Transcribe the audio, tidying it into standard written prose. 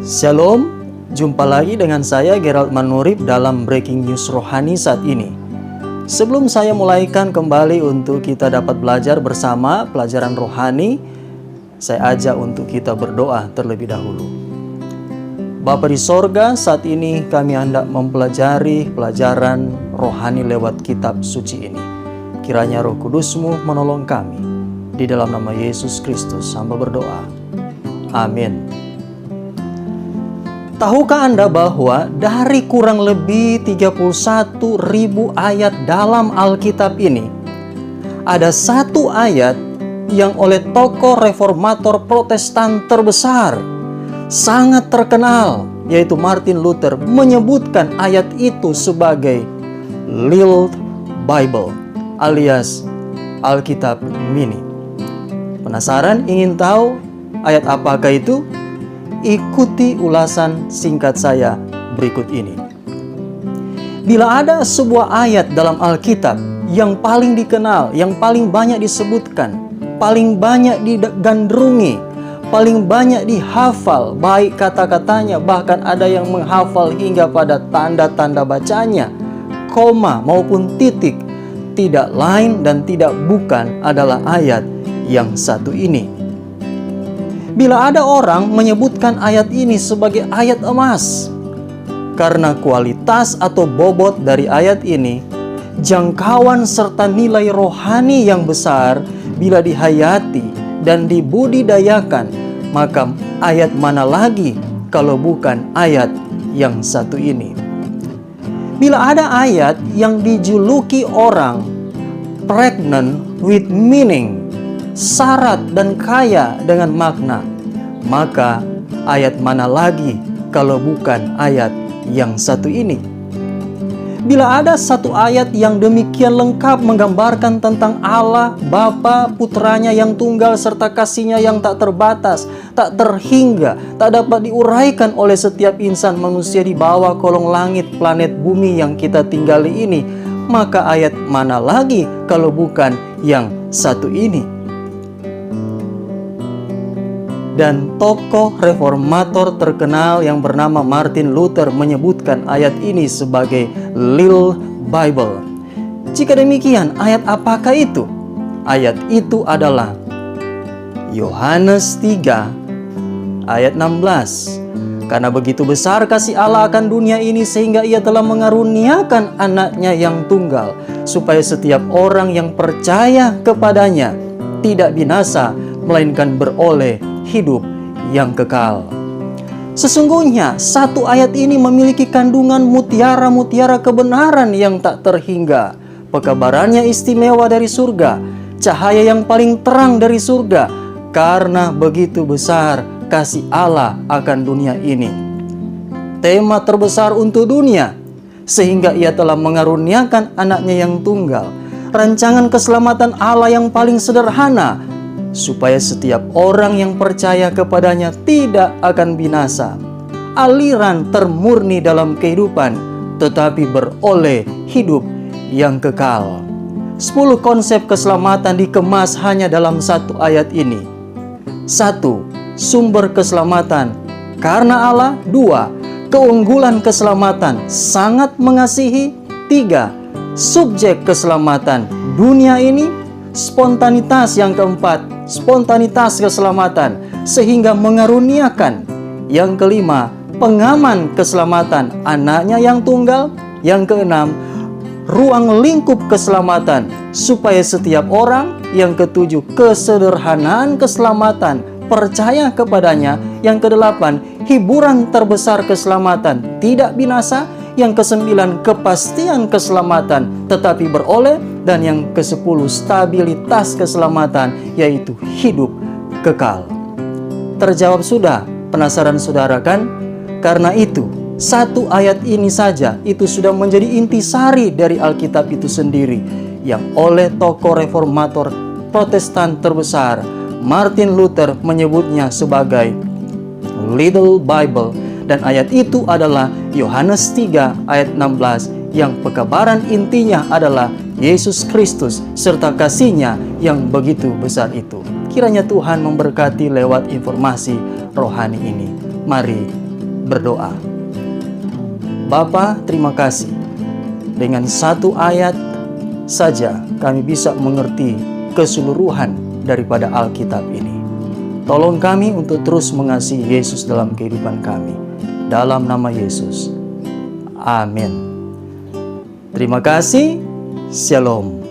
Shalom, jumpa lagi dengan saya Gerald Manurib dalam Breaking News Rohani saat ini. Sebelum saya mulaikan kembali untuk kita dapat belajar bersama pelajaran rohani, saya ajak untuk kita berdoa terlebih dahulu. Bapa di sorga, saat ini kami hendak mempelajari pelajaran rohani lewat kitab suci ini. Kiranya Roh Kudus-Mu menolong kami. Di dalam nama Yesus Kristus hamba berdoa. Amin. Tahukah Anda bahwa dari kurang lebih 31.000 ayat dalam Alkitab ini, ada satu ayat yang oleh tokoh reformator Protestan terbesar, sangat terkenal, yaitu Martin Luther, menyebutkan ayat itu sebagai Little Bible alias Alkitab Mini. Penasaran ingin tahu ayat apakah itu? Ikuti ulasan singkat saya berikut ini. Bila ada sebuah ayat dalam Alkitab yang paling dikenal, yang paling banyak disebutkan, paling banyak digandrungi, paling banyak dihafal, baik kata-katanya, bahkan ada yang menghafal hingga pada tanda-tanda bacanya, koma maupun titik, tidak lain dan tidak bukan adalah ayat yang satu ini. Bila ada orang menyebutkan ayat ini sebagai ayat emas, karena kualitas atau bobot dari ayat ini, jangkauan serta nilai rohani yang besar bila dihayati dan dibudidayakan, maka ayat mana lagi kalau bukan ayat yang satu ini. Bila ada ayat yang dijuluki orang pregnant with meaning, syarat dan kaya dengan makna, maka ayat mana lagi kalau bukan ayat yang satu ini. Bila ada satu ayat yang demikian lengkap menggambarkan tentang Allah, Bapa, Putranya yang tunggal serta kasih-Nya yang tak terbatas, tak terhingga, tak dapat diuraikan oleh setiap insan manusia di bawah kolong langit planet bumi yang kita tinggali ini, maka ayat mana lagi kalau bukan yang satu ini. Dan tokoh reformator terkenal yang bernama Martin Luther menyebutkan ayat ini sebagai Little Bible. Jika demikian, ayat apakah itu? Ayat itu adalah Yohanes 3 ayat 16. Karena begitu besar kasih Allah akan dunia ini sehingga Ia telah mengaruniakan anaknya yang tunggal, supaya setiap orang yang percaya kepadanya tidak binasa, melainkan beroleh hidup yang kekal. Sesungguhnya satu ayat ini memiliki kandungan mutiara-mutiara kebenaran yang tak terhingga. Pekabarannya istimewa dari surga, cahaya yang paling terang dari surga, karena begitu besar kasih Allah akan dunia ini. Tema terbesar untuk dunia, sehingga Ia telah mengaruniakan anaknya yang tunggal. Rancangan keselamatan Allah yang paling sederhana, supaya setiap orang yang percaya kepadanya tidak akan binasa, aliran termurni dalam kehidupan, tetapi beroleh hidup yang kekal. 10 konsep keselamatan dikemas hanya dalam satu ayat ini. 1. Sumber keselamatan karena Allah. 2. Keunggulan keselamatan, sangat mengasihi. 3. Subjek keselamatan, dunia ini. Spontanitas yang keempat, spontanitas keselamatan, sehingga mengaruniakan. Yang kelima, pengaman keselamatan, anaknya yang tunggal. Yang keenam, ruang lingkup keselamatan, supaya setiap orang. Yang ketujuh, kesederhanaan keselamatan, percaya kepadanya. Yang kedelapan, hiburan terbesar keselamatan, tidak binasa. Yang kesembilan, kepastian keselamatan, tetapi beroleh. Dan yang ke-10, stabilitas keselamatan, yaitu hidup kekal. Terjawab sudah? Penasaran saudara kan? Karena itu, satu ayat ini saja, itu sudah menjadi intisari dari Alkitab itu sendiri, yang oleh tokoh reformator Protestan terbesar, Martin Luther, menyebutnya sebagai Little Bible. Dan ayat itu adalah Yohanes 3 ayat 16, yang pekabaran intinya adalah Yesus Kristus serta kasih-Nya yang begitu besar itu. Kiranya Tuhan memberkati lewat informasi rohani ini. Mari berdoa. Bapa, terima kasih. Dengan satu ayat saja kami bisa mengerti keseluruhan daripada Alkitab ini. Tolong kami untuk terus mengasihi Yesus dalam kehidupan kami. Dalam nama Yesus. Amin. Terima kasih. Shalom.